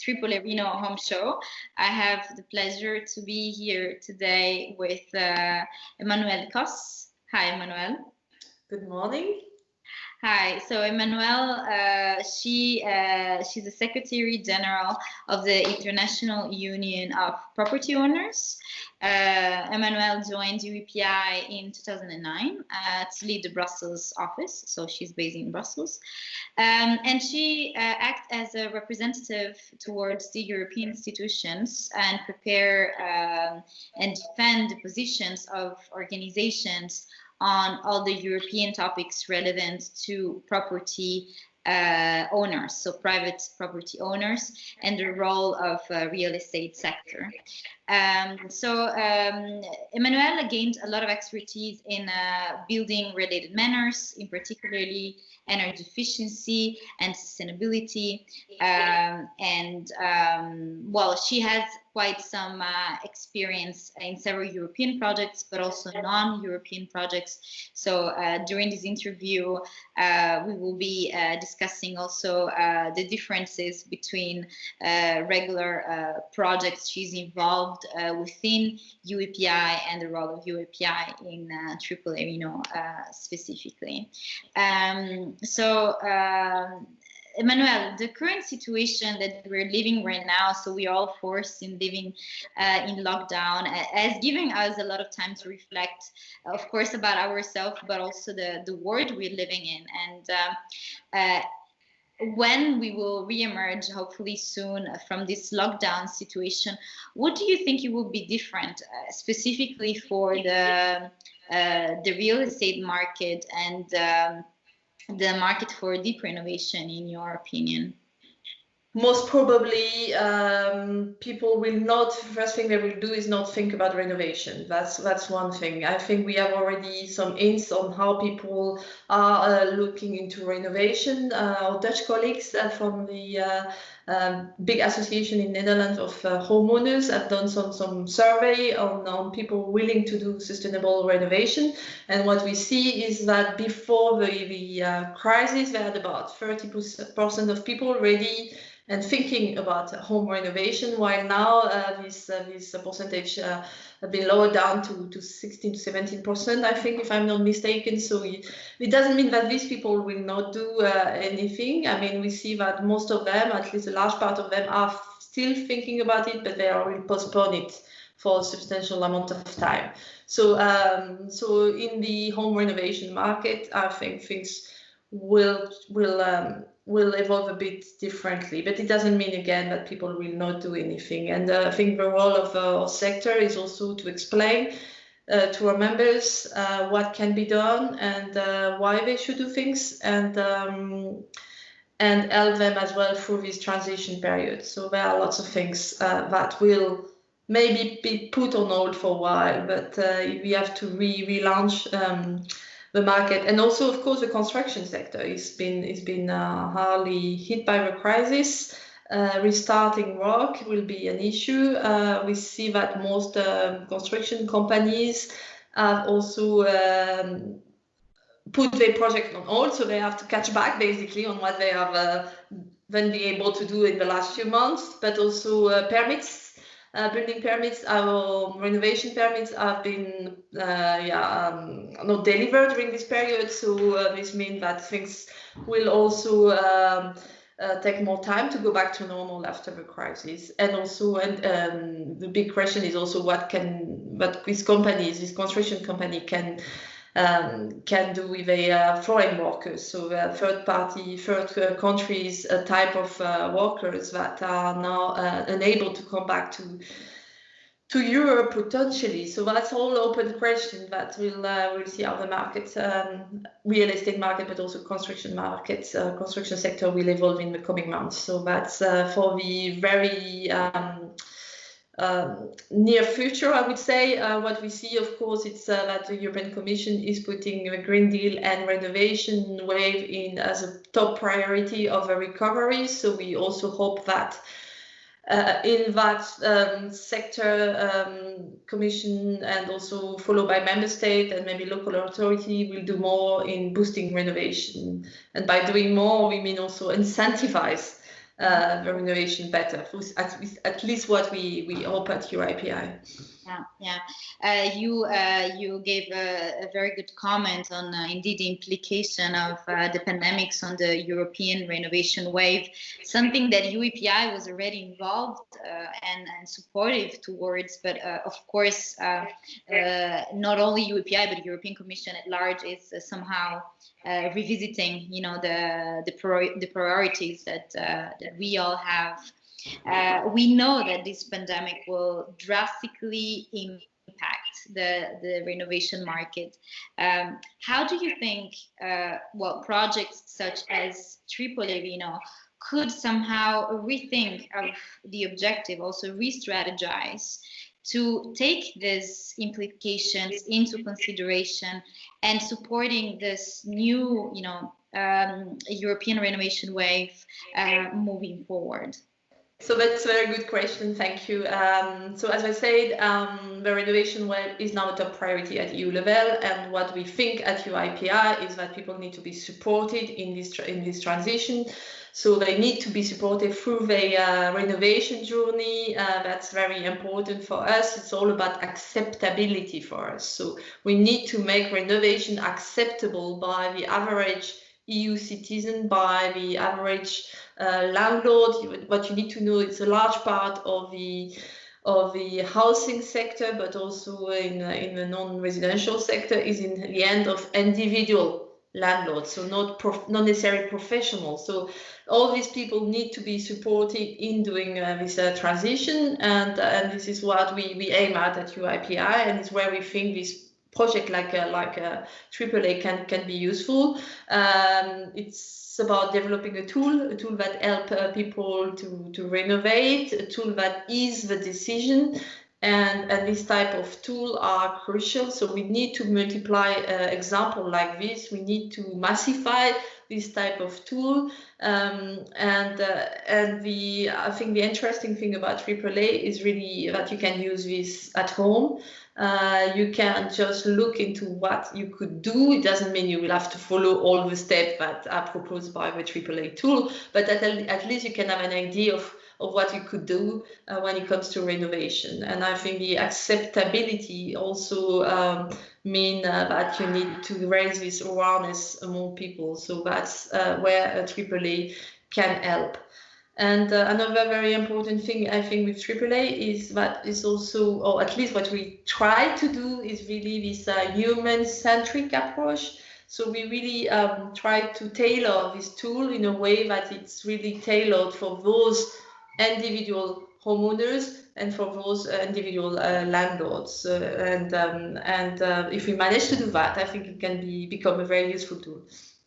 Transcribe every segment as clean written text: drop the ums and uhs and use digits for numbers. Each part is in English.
TripleAreno Home Show. I have the pleasure to be here today with Emmanuelle Causse. Hi, Emmanuelle. Good morning. Hi. So Emmanuelle, she's the Secretary General of the International Union of Property Owners. Emmanuelle joined UIPI in 2009 to lead the Brussels office. So she's based in Brussels. And she acts as a representative towards the European institutions and prepare and defend the positions of organizations on all the European topics relevant to property owners, so private property owners, and the role of real estate sector. Emmanuelle gained a lot of expertise in building related manners, in particularly energy efficiency and sustainability. Well, she has quite some experience in several European projects, but also non-European projects. So during this interview, we will be discussing also the differences between regular projects she's involved within UIPI and the role of UIPI in TripleAreno specifically. Emmanuelle, the current situation that we're living right now, so we're all forced in living in lockdown, has given us a lot of time to reflect, of course, about ourselves, but also the world we're living in. And when we will re-emerge, hopefully soon, from this lockdown situation, what do you think it will be different, specifically for the real estate market and the market for deep renovation, in your opinion? Most probably, people will not, first thing they will do is not think about renovation. That's one thing. I think we have already some hints on how people are looking into renovation. Our Dutch colleagues from the big association in Netherlands of homeowners have done some survey on people willing to do sustainable renovation. And what we see is that before the crisis, we had about 30% of people ready and thinking about home renovation, while now this percentage has been lowered down to 16 to 17%, I think, if I'm not mistaken. So it doesn't mean that these people will not do anything. I mean, we see that most of them, at least a large part of them, are still thinking about it, but they will postpone it for a substantial amount of time. So, so in the home renovation market, I think things will evolve a bit differently, but it doesn't mean again that people will not do anything. And I think the role of our sector is also to explain to our members what can be done and why they should do things, and help them as well through this transition period. So there are lots of things that will maybe be put on hold for a while, but we have to relaunch the market. And also, of course, the construction sector has been hardly hit by the crisis. Restarting work will be an issue. We see that most construction companies have also put their project on hold, so they have to catch back basically on what they have been able to do in the last few months. But also permits. Building permits, our renovation permits have been not delivered during this period. So this means that things will also take more time to go back to normal after the crisis. And also, the big question is also what these companies, this construction company can do with foreign workers, so third countries type of workers that are now unable to come back to Europe potentially. So that's all open question that we'll see how the market, real estate market, but also construction markets, construction sector will evolve in the coming months. So that's for the very near future, I would say. What we see, of course, it's that the European Commission is putting a Green Deal and renovation wave in as a top priority of a recovery. So we also hope that in that sector, Commission and also followed by member state and maybe local authority will do more in boosting renovation. And by doing more, we mean also incentivize the renovation better. At least what we hope at UIPI. You gave a very good comment on indeed the implication of the pandemics on the European renovation wave, something that UIPI was already involved and supportive towards, but of course not only UIPI but the European Commission at large is somehow revisiting, the priorities that we all have. We know that this pandemic will drastically impact the renovation market. How do you think projects such as TripleAreno could somehow rethink of the objective, also re-strategize to take these implications into consideration and supporting this new, European renovation wave moving forward? So that's a very good question. Thank you. So as I said, the renovation wave is now a top priority at EU level, and what we think at UIPI is that people need to be supported in this transition. So they need to be supported through the renovation journey. That's very important for us. It's all about acceptability for us. So we need to make renovation acceptable by the average EU citizen, by the average landlord. What you need to know, it's a large part of the housing sector, but also in the non-residential sector, is in the end of individual landlords, so not necessarily professionals. So all these people need to be supported in doing this transition, and this is what we aim at UIPI, and it's where we think this project like AAA can be useful. It's about developing a tool that helps people to renovate, a tool that is the decision, and this type of tool are crucial. So we need to multiply example like this. We need to massify this type of tool, I think the interesting thing about AAA is really that you can use this at home. You can just look into what you could do. It doesn't mean you will have to follow all the steps that are proposed by the AAA tool, but at least you can have an idea of what you could do when it comes to renovation. And I think the acceptability also mean that you need to raise this awareness among people. So that's where AAA can help. And another very important thing I think with AAA is that is also, or at least what we try to do, is really this human-centric approach. So we really try to tailor this tool in a way that it's really tailored for those individual homeowners and for those individual landlords. If we manage to do that, I think it can become a very useful tool.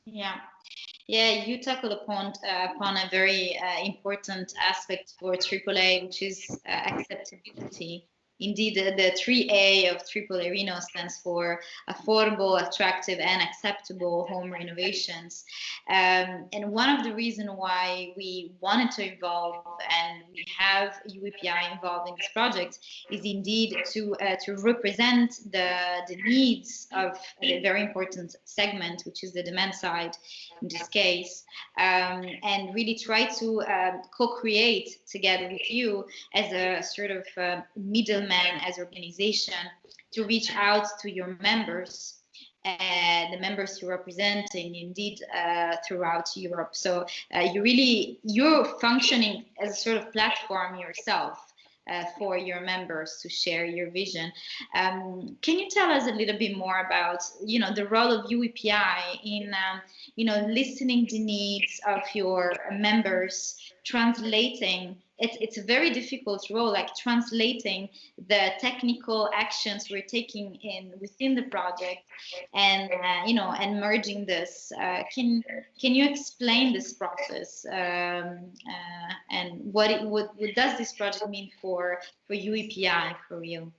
Yeah, you tackled upon a very important aspect for AAA, which is acceptability. Indeed, the 3A of TripleAreno stands for affordable, attractive, and acceptable home renovations. And one of the reasons why we wanted to involve, and we have UIPI involved in this project, is indeed to represent the needs of a very important segment, which is the demand side in this case, and really try to co-create together with you as a sort of middleman, as organization, to reach out to your members, the members you're representing, indeed, throughout Europe. So you're functioning as a sort of platform yourself for your members to share your vision. Can you tell us a little bit more about, the role of UIPI in, listening the needs of your members, translating? It's a very difficult role, like translating the technical actions we're taking within the project, and and merging this. Can you explain this process, and what does this project mean for UIPI, for you?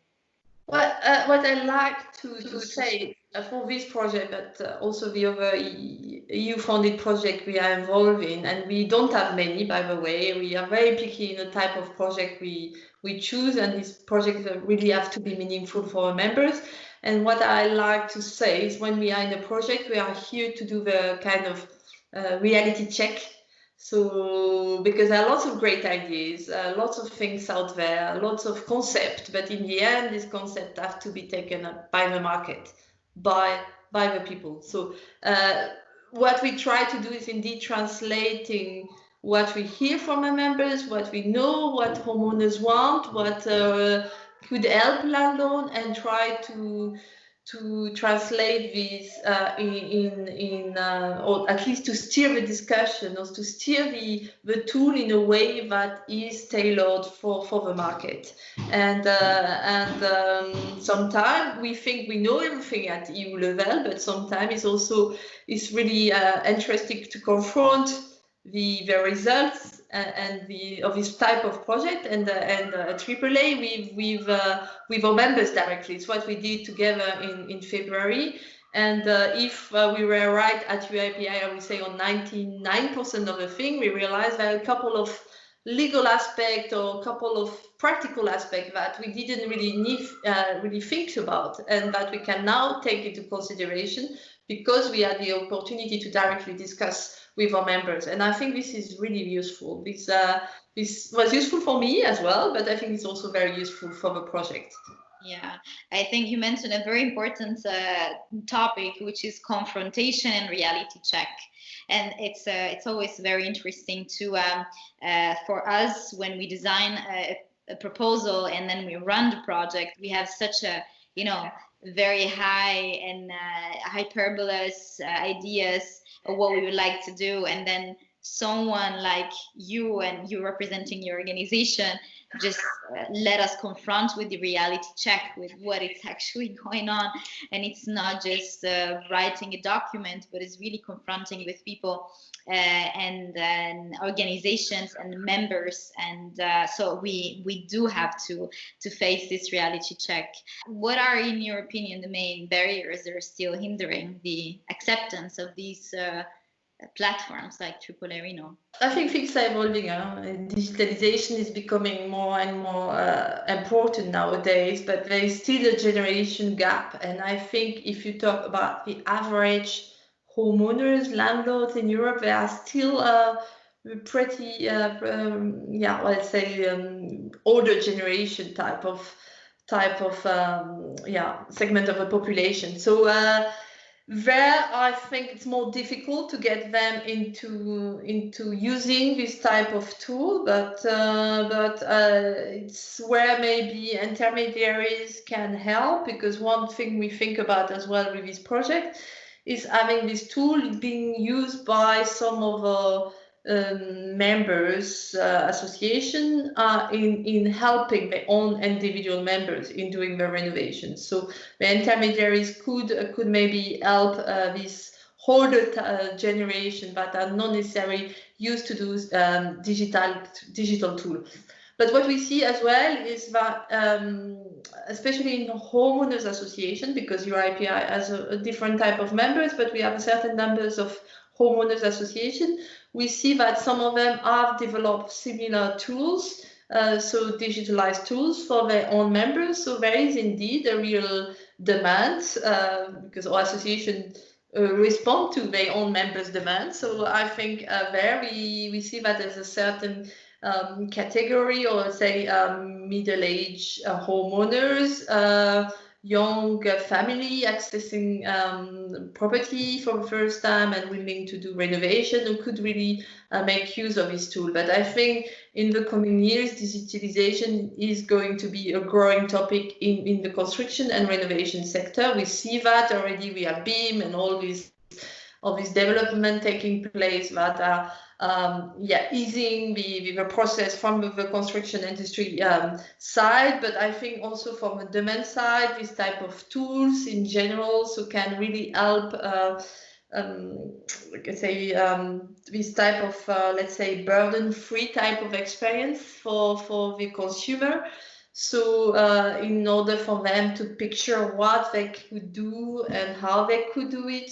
Well, what I like to say for this project, but also the other EU-funded project we are involved in, and we don't have many, by the way. We are very picky in the type of project we choose, and these projects really have to be meaningful for our members. And what I like to say is, when we are in a project, we are here to do the kind of reality check So, because there are lots of great ideas, lots of things out there, lots of concepts, but in the end, these concepts have to be taken up by the market, by the people. So, what we try to do is indeed translating what we hear from our members, what we know, what homeowners want, what could help landlord, and try to translate these or at least to steer the discussion, or to steer the tool in a way that is tailored for the market. And sometimes we think we know everything at EU level, but sometimes it's really interesting to confront the results of this type of project and AAA with our members directly. It's what we did together in February. And if we were right at UIPI, I would say on 99% of the thing, we realized there are a couple of legal aspects or a couple of practical aspects that we didn't really think about, and that we can now take into consideration because we had the opportunity to directly discuss with our members. And I think this is really useful. This was useful for me as well, but I think it's also very useful for the project. Yeah, I think you mentioned a very important topic, which is confrontation and reality check. And it's always very interesting to for us when we design a proposal and then we run the project, we have such a very high and hyperbolous ideas of what we would like to do, and then someone like you and you representing your organization just let us confront with the reality check with what is actually going on. And it's not just writing a document, but it's really confronting with people and organizations and members. And so we do have to face this reality check. What are, in your opinion, the main barriers that are still hindering the acceptance of these platforms like TripleAreno? I think things are evolving. Digitalization is becoming more and more important nowadays, but there is still a generation gap. And I think if you talk about the average homeowners, landlords in Europe, they are still pretty, let's say, older generation type of segment of the population. So there, I think it's more difficult to get them into using this type of tool, but it's where maybe intermediaries can help, because one thing we think about as well with this project is having this tool being used by some of our members association in helping their own individual members in doing the renovations. So the intermediaries could maybe help this older generation that are not necessarily used to do digital tools. But what we see as well is that, especially in homeowners association, because UIPI has a different type of members, but we have a certain numbers of homeowners association, we see that some of them have developed similar tools, so digitalized tools for their own members. So there is indeed a real demand, because our association respond to their own members' demands. So I think there we see that there's a certain category, or say middle-aged homeowners, young family accessing property for the first time and willing to do renovation, who could really make use of this tool. But I think in the coming years, digitalization is going to be a growing topic in the construction and renovation sector. We see that already. We have BIM and all this development taking place that are easing the process from the construction industry side, but I think also from the demand side, this type of tools in general can really help this type of let's say burden-free type of experience for the consumer. So in order for them to picture what they could do and how they could do it.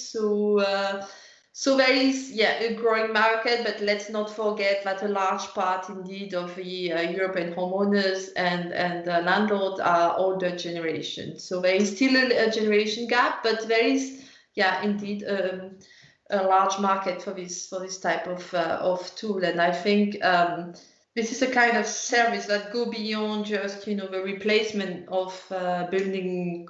So there is a growing market, but let's not forget that a large part indeed of the European homeowners and landlords are older generation. So there is still a generation gap, but there is indeed a large market for this type of tool, and I think this is a kind of service that go beyond just the replacement of building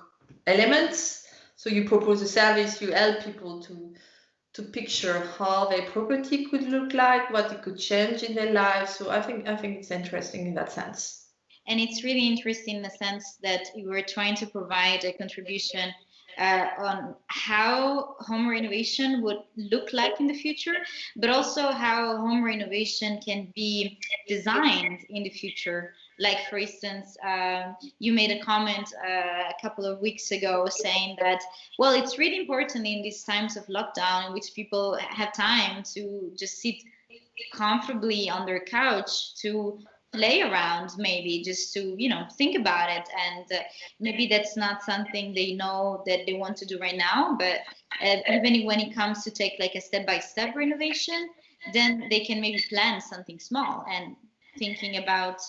elements. So you propose a service, you help people to picture how their property could look like, what it could change in their lives. So I think it's interesting in that sense. And it's really interesting in the sense that you were trying to provide a contribution on how home renovation would look like in the future, but also how home renovation can be designed in the future. Like, for instance, you made a comment a couple of weeks ago saying that, well, it's really important in these times of lockdown in which people have time to just sit comfortably on their couch to play around, maybe just to think about it, and maybe that's not something they know that they want to do right now, but even when it comes to take like a step-by-step renovation, then they can maybe plan something small and thinking about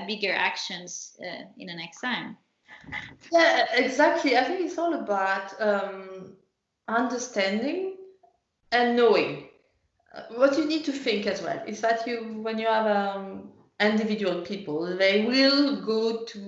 bigger actions in the next time. Yeah, exactly. I think it's all about understanding and knowing. What you need to think as well is that when you have individual people, they will go to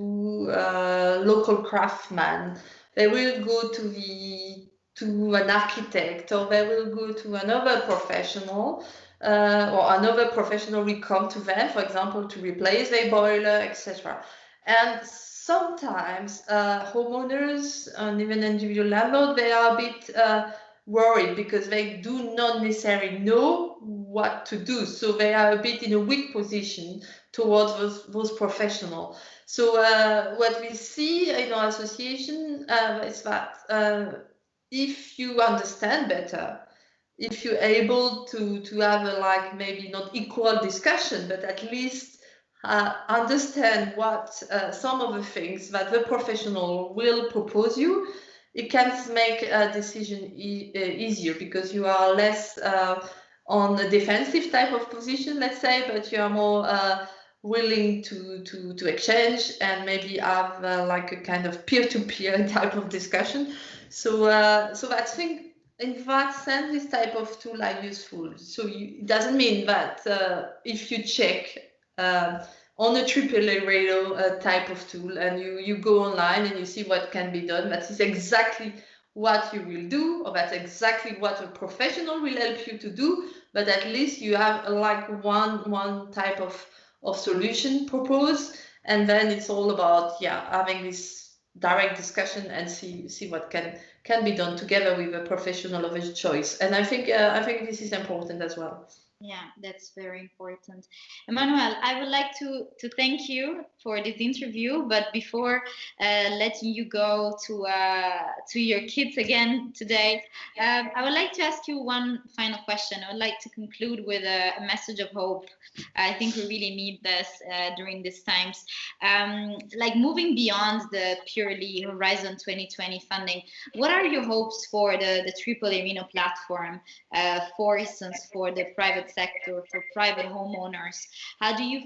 local craftsman, they will go to an architect, or they will go to another professional, or another professional will come to them, for example, to replace their boiler, etc. And sometimes homeowners and even individual landlords, they are a bit worried because they do not necessarily know what to do. So they are a bit in a weak position towards those professionals. So what we see in our association is that if you understand better, if you're able to have a maybe not equal discussion, but at least understand what some of the things that the professional will propose you, it can make a decision easier because you are less on a defensive type of position, let's say, but you are more willing to exchange and maybe have like a kind of peer-to-peer type of discussion. So I think in that sense, this type of tool are useful. So it doesn't mean that if you check on a TripleAreno type of tool and you go online and you see what can be done, that is exactly what you will do, or that's exactly what a professional will help you to do, but at least you have like one type of solution proposed, and then it's all about having this direct discussion and see what can be done together with a professional of his choice. And I think this is important as well. Yeah, that's very important. Emmanuelle, I would like to thank you for this interview, but before letting you go to your kids again today, I would like to ask you one final question. I would like to conclude with a message of hope. I think we really need this during these times. Like, moving beyond the purely Horizon 2020 funding, what are your hopes for the TripleAreno platform, for instance, for the private sector, for private homeowners? How do you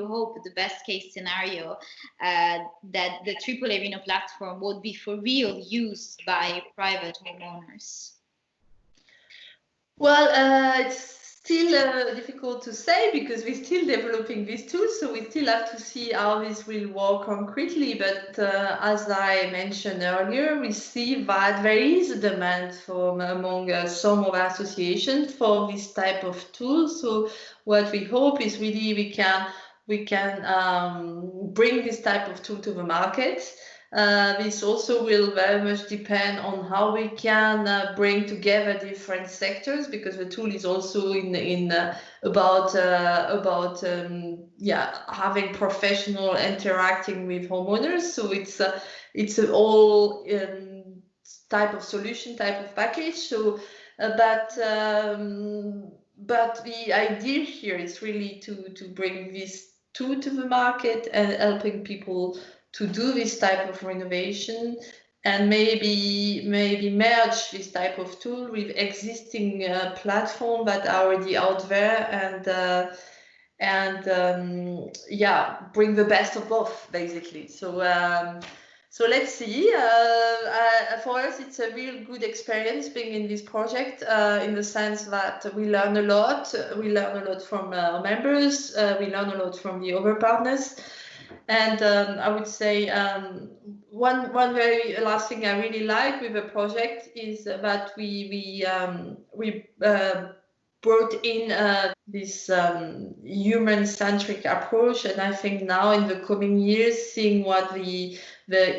hope the best case scenario that the TripleAreno platform would be for real used by private homeowners? Well, it's still difficult to say because we're still developing these tools, so we still have to see how this will work concretely. But as I mentioned earlier, we see that there is a demand from among some of our associations for this type of tools. So what we hope is really we can bring this type of tool to the market. This also will very much depend on how we can bring together different sectors, because the tool is also about having professional interacting with homeowners. So it's a all type of solution, type of package. So but the idea here is really to bring this tool to the market and helping people to do this type of renovation, and maybe merge this type of tool with existing platform that are already out there, and bring the best of both, basically. So So let's see. For us, it's a real good experience being in this project in the sense that we learn a lot. We learn a lot from our members. We learn a lot from the other partners. And I would say one very last thing I really like with the project is that we brought in this human-centric approach, and I think now in the coming years, seeing what the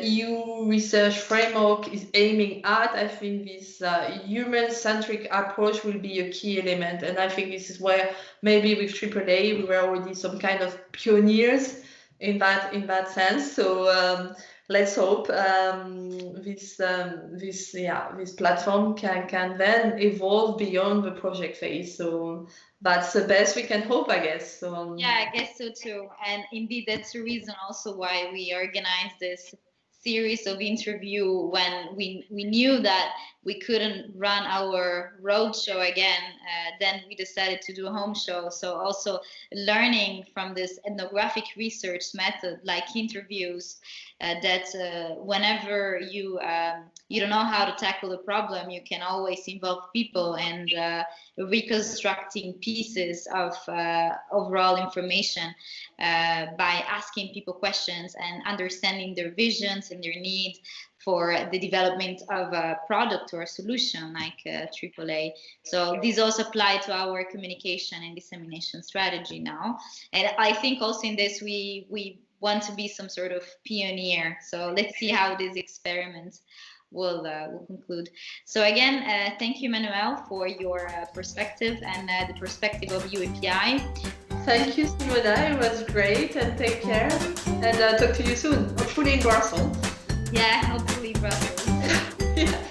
EU research framework is aiming at, I think this human-centric approach will be a key element, and I think this is where maybe with AAA we were already some kind of pioneers in that sense. So let's hope this platform can then evolve beyond the project phase. So that's the best we can hope, I guess. So, yeah, I guess so too. And indeed, that's the reason also why we organized this series of interview when we knew that we couldn't run our road show again. Then we decided to do a home show. So also learning from this ethnographic research method, like interviews, that whenever you don't know how to tackle a problem, you can always involve people and reconstructing pieces of overall information by asking people questions and understanding their visions and their need for the development of a product or a solution like AAA. So these also apply to our communication and dissemination strategy now. And I think also in this we want to be some sort of pioneer. So let's see how this experiment will conclude. So again, thank you, Emmanuelle, for your perspective and the perspective of UIPI. Thank you, Simona. It was great, and take care. And talk to you soon, hopefully in Brussels. Yeah, hopefully Brussels. Yeah.